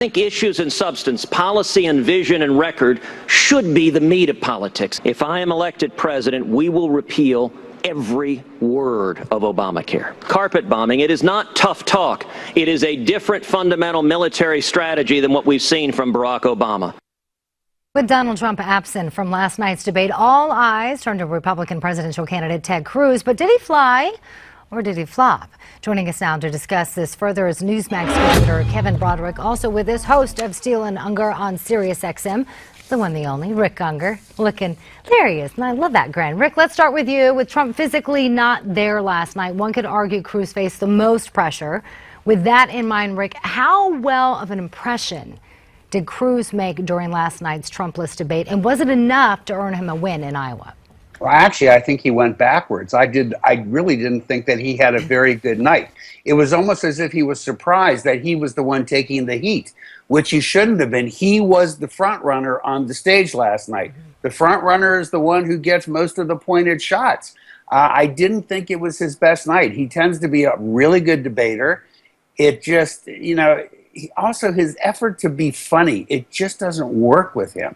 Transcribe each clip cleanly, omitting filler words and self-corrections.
I think issues and substance, policy and vision and record should be the meat of politics. If I am elected president, we will repeal every word of Obamacare. Carpet bombing, it is not tough talk. It is a different fundamental military strategy than what we've seen from Barack Obama. With Donald Trump absent from last night's debate, all eyes turned to Republican presidential candidate Ted Cruz. But did he fly or did he flop? Joining us now to discuss this further is Newsmax editor Kevin Broderick, also with us, host of Steele and Ungar on SiriusXM, the one, the only, Rick Ungar. There he is, and I love that grin. Rick, let's start with you. With Trump physically not there last night, one could argue Cruz faced the most pressure. With that in mind, Rick, how well of an impression did Cruz make during last night's Trump-less debate, and was it enough to earn him a win in Iowa? Well, actually, I think he went backwards. I really didn't think that he had a very good night. It was almost as if he was surprised that he was the one taking the heat, which he shouldn't have been. He was the front runner on the stage last night. The front runner is the one who gets most of the pointed shots. I didn't think it was his best night. He tends to be a really good debater. It just, also his effort to be funny, it just doesn't work with him.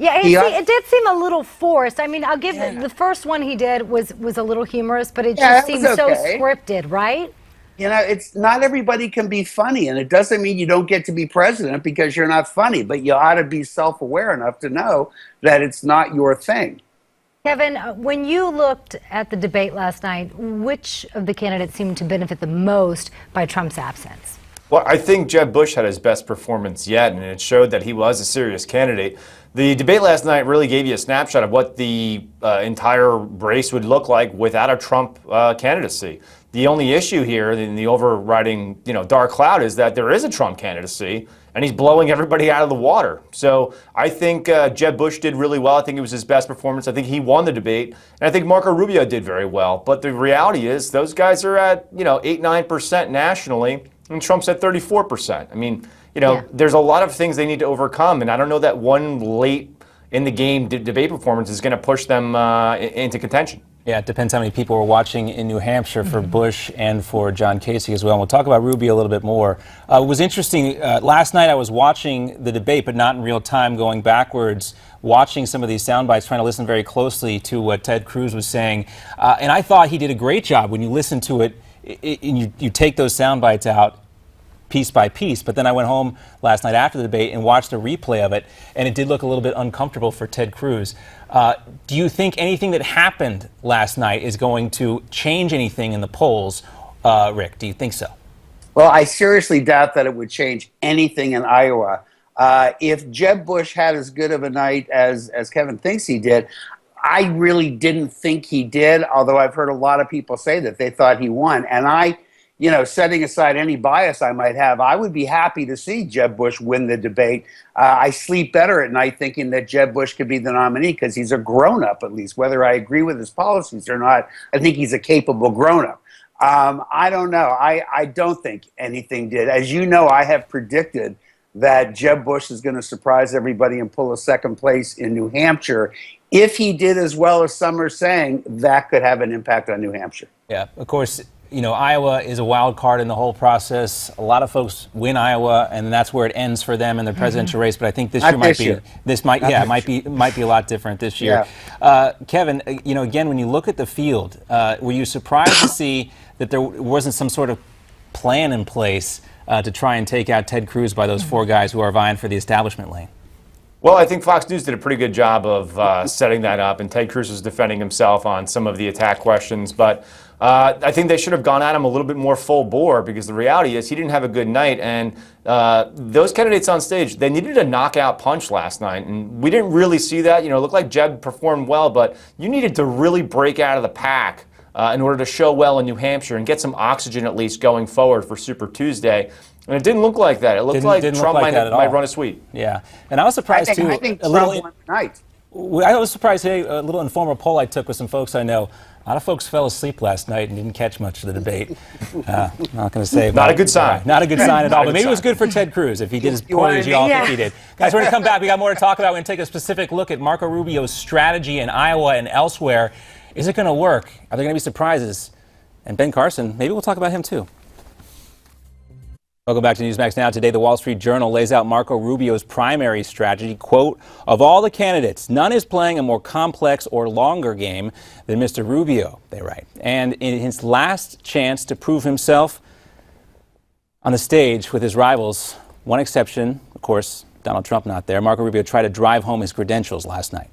It did seem a little forced. I mean, I'll give the first one he did was a little humorous, but it just seemed so scripted, right? It's not everybody can be funny, and it doesn't mean you don't get to be president because you're not funny, but you ought to be self-aware enough to know that it's not your thing. Kevin, when you looked at the debate last night, which of the candidates seemed to benefit the most by Trump's absence? Well, I think Jeb Bush had his best performance yet, and it showed that he was a serious candidate. The debate last night really gave you a snapshot of what the entire race would look like without a Trump candidacy. The only issue here in the overriding, dark cloud is that there is a Trump candidacy, and he's blowing everybody out of the water. So I think Jeb Bush did really well. I think it was his best performance. I think he won the debate, and I think Marco Rubio did very well. But the reality is those guys are at 8-9% nationally, and Trump's at 34%. I mean, there's a lot of things they need to overcome, and I don't know that one late in the game debate performance is going to push them into contention. Yeah, it depends how many people were watching in New Hampshire for Bush and for John Casey as well. And we'll talk about Rubio a little bit more. It was interesting. Last night I was watching the debate, but not in real time, going backwards, watching some of these sound bites, trying to listen very closely to what Ted Cruz was saying. And I thought he did a great job when you listen to it and you take those sound bites out piece by piece. But then I went home last night after the debate and watched a replay of it, and it did look a little bit uncomfortable for Ted Cruz. Do you think anything that happened last night is going to change anything in the polls? Rick, do you think so? Well, I seriously doubt that it would change anything in Iowa. If Jeb Bush had as good of a night as Kevin thinks he did, I really didn't think he did, although I've heard a lot of people say that they thought he won. And setting aside any bias I might have, I would be happy to see Jeb Bush win the debate. I sleep better at night thinking that Jeb Bush could be the nominee because he's a grown-up, at least. Whether I agree with his policies or not, I think he's a capable grown-up. I don't know. I don't think anything did. As you know, I have predicted that Jeb Bush is going to surprise everybody and pull a second place in New Hampshire. If he did as well as some are saying, that could have an impact on New Hampshire. Yeah, of course. Iowa is a wild card in the whole process. A lot of folks win Iowa, and that's where it ends for them in the presidential race. But I think this year might be a lot different this year. Yeah. Kevin, again, when you look at the field, were you surprised to see that there wasn't some sort of plan in place to try and take out Ted Cruz by those four guys who are vying for the establishment lane? Well, I think Fox News did a pretty good job of setting that up, and Ted Cruz was defending himself on some of the attack questions. But I think they should have gone at him a little bit more full bore, because the reality is he didn't have a good night. And those candidates on stage, they needed a knockout punch last night. And we didn't really see that. It looked like Jeb performed well, but you needed to really break out of the pack in order to show well in New Hampshire and get some oxygen at least going forward for Super Tuesday. And it didn't look like that. It looked like Trump might run a sweep. Yeah. And I was surprised, too. I think Trump won tonight. I was surprised today, a little informal poll I took with some folks I know. A lot of folks fell asleep last night and didn't catch much of the debate. I'm not going to say. Not a good sign. Not a good sign at all. But maybe it was good for Ted Cruz if he did as poorly as you all think he did. Guys, we're going to come back. We got more to talk about. We're going to take a specific look at Marco Rubio's strategy in Iowa and elsewhere. Is it going to work? Are there going to be surprises? And Ben Carson, maybe we'll talk about him too. Welcome back to Newsmax Now. Today, the Wall Street Journal lays out Marco Rubio's primary strategy. Quote, of all the candidates, none is playing a more complex or longer game than Mr. Rubio, they write. And in his last chance to prove himself on the stage with his rivals, one exception, of course, Donald Trump not there, Marco Rubio tried to drive home his credentials last night.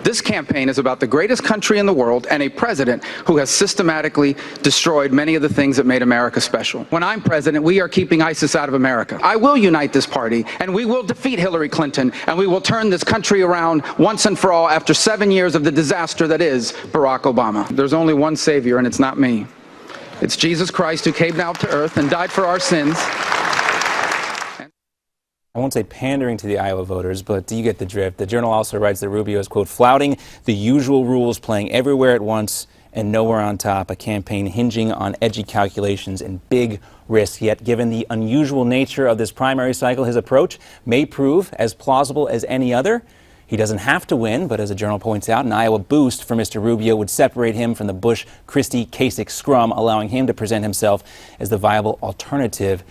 This campaign is about the greatest country in the world and a president who has systematically destroyed many of the things that made America special. When I'm president, we are keeping ISIS out of America. I will unite this party, and we will defeat Hillary Clinton, and we will turn this country around once and for all after 7 years of the disaster that is Barack Obama. There's only one savior, and it's not me. It's Jesus Christ, who came down to earth and died for our sins. I won't say pandering to the Iowa voters, but you get the drift. The Journal also writes that Rubio is, quote, flouting the usual rules, playing everywhere at once and nowhere on top, a campaign hinging on edgy calculations and big risk. Yet, given the unusual nature of this primary cycle, his approach may prove as plausible as any other. He doesn't have to win, but as the Journal points out, an Iowa boost for Mr. Rubio would separate him from the Bush-Christie-Kasich scrum, allowing him to present himself as the viable alternative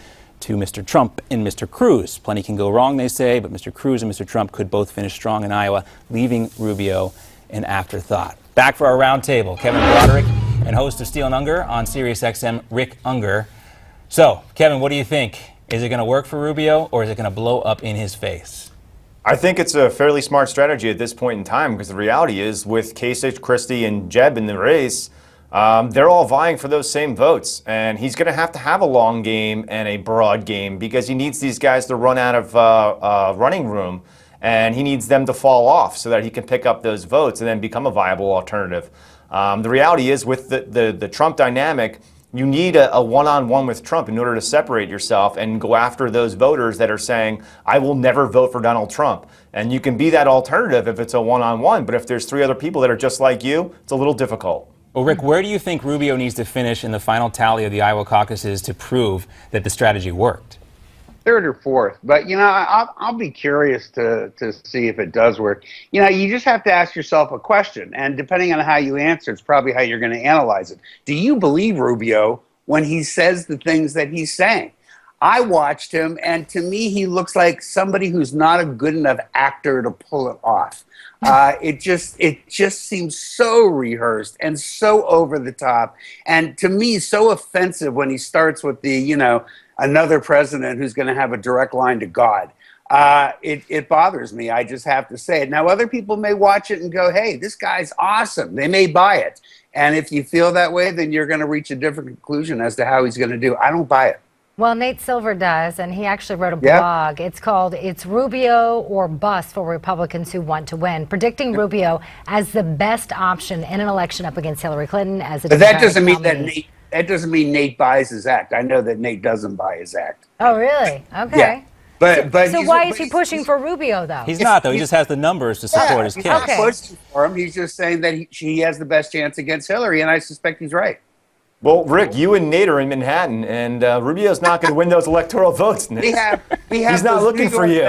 to Mr. Trump and Mr. Cruz. Plenty can go wrong, they say, but Mr. Cruz and Mr. Trump could both finish strong in Iowa, leaving Rubio an afterthought. Back for our roundtable, Kevin Broderick and host of Steele and Ungar on SiriusXM, Rick Ungar. So, Kevin, what do you think? Is it going to work for Rubio, or is it going to blow up in his face? I think it's a fairly smart strategy at this point in time, because the reality is, with Kasich, Christie, and Jeb in the race, they're all vying for those same votes, and he's going to have a long game and a broad game, because he needs these guys to run out of running room, and he needs them to fall off so that he can pick up those votes and then become a viable alternative. The reality is, with the Trump dynamic, you need a one-on-one with Trump in order to separate yourself and go after those voters that are saying, I will never vote for Donald Trump. And you can be that alternative if it's a one-on-one, but if there's 3 other people that are just like you, it's a little difficult. Well, Rick, where do you think Rubio needs to finish in the final tally of the Iowa caucuses to prove that the strategy worked? 3rd or 4th, but I'll be curious to see if it does work. You just have to ask yourself a question, and depending on how you answer, it's probably how you're going to analyze it. Do you believe Rubio when he says the things that he's saying? I watched him, and to me, he looks like somebody who's not a good enough actor to pull it off. It just seems so rehearsed and so over the top, and to me, so offensive when he starts with the, another president who's going to have a direct line to God. It bothers me. I just have to say it. Now, other people may watch it and go, hey, this guy's awesome. They may buy it. And if you feel that way, then you're going to reach a different conclusion as to how he's going to do. I don't buy it. Well, Nate Silver does, and he actually wrote a blog. It's called It's Rubio or Bust for Republicans Who Want to Win, predicting Rubio as the best option in an election up against Hillary Clinton as a But that doesn't mean nominee. that doesn't mean Nate buys his act. I know that Nate doesn't buy his act. Oh, really? Okay. Yeah. But so why is he pushing for Rubio, though? He's not, though. He just has the numbers to support his case. He's not pushing for him. He's just saying that he has the best chance against Hillary, and I suspect he's right. Well, Rick, you and Nate are in Manhattan, and Rubio's not going to win those electoral votes. We have He's not looking for you.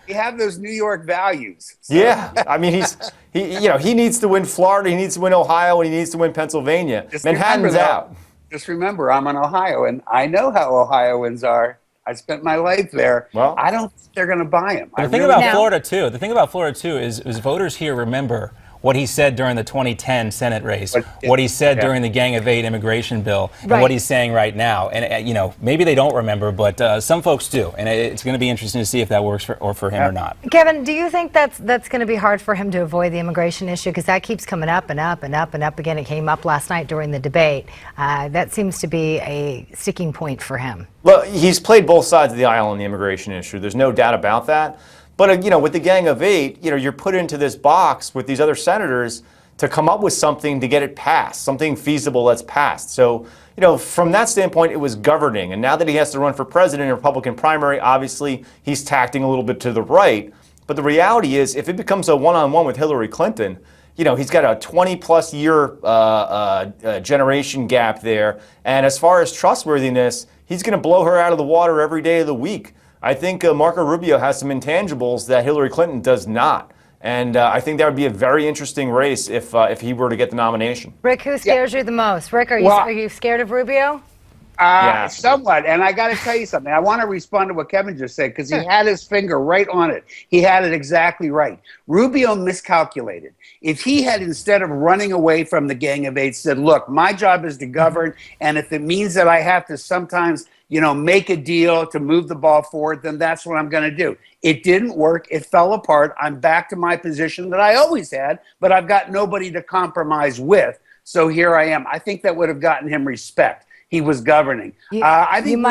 We have those New York values. So. Yeah, I mean, he needs to win Florida, he needs to win Ohio, and he needs to win Pennsylvania. Manhattan's out. Just remember, I'm in Ohio, and I know how Ohioans are. I spent my life there. Well, I don't think they're going to buy him. The thing about Florida, too, is voters here remember what he said during the 2010 Senate race, what he said during the Gang of 8 immigration bill, and what he's saying right now. And, maybe they don't remember, but some folks do. And it's going to be interesting to see if that works for him or not. Kevin, do you think that's going to be hard for him to avoid the immigration issue? Because that keeps coming up and up and up and up again. It came up last night during the debate. That seems to be a sticking point for him. Well, he's played both sides of the aisle on the immigration issue. There's no doubt about that. But, with the Gang of 8, you're put into this box with these other senators to come up with something to get it passed, something feasible that's passed. So, from that standpoint, it was governing. And now that he has to run for president in a Republican primary, obviously he's tacting a little bit to the right. But the reality is, if it becomes a one-on-one with Hillary Clinton, he's got a 20-plus year generation gap there. And as far as trustworthiness, he's going to blow her out of the water every day of the week. I think Marco Rubio has some intangibles that Hillary Clinton does not. And I think that would be a very interesting race if he were to get the nomination. Rick, who scares you the most? Rick, are you scared of Rubio? Somewhat. And I got to tell you something. I want to respond to what Kevin just said because he had his finger right on it. He had it exactly right. Rubio miscalculated. If he had, instead of running away from the Gang of Eight, said, look, my job is to govern, and if it means that I have to sometimes, make a deal to move the ball forward, then that's what I'm going to do. It didn't work. It fell apart. I'm back to my position that I always had, but I've got nobody to compromise with. So here I am. I think that would have gotten him respect. He was governing. I think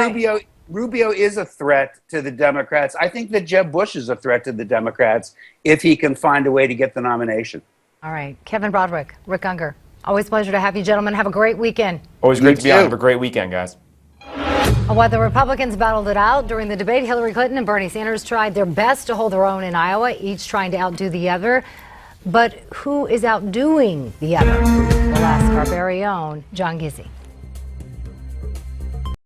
Rubio is a threat to the Democrats. I think that Jeb Bush is a threat to the Democrats if he can find a way to get the nomination. All right. Kevin Broderick, Rick Ungar. Always a pleasure to have you gentlemen. Have a great weekend. Always great to be on. Have a great weekend, guys. While the Republicans battled it out during the debate, Hillary Clinton and Bernie Sanders tried their best to hold their own in Iowa, each trying to outdo the other. But who is outdoing the other? We'll ask our very own John Gizzi.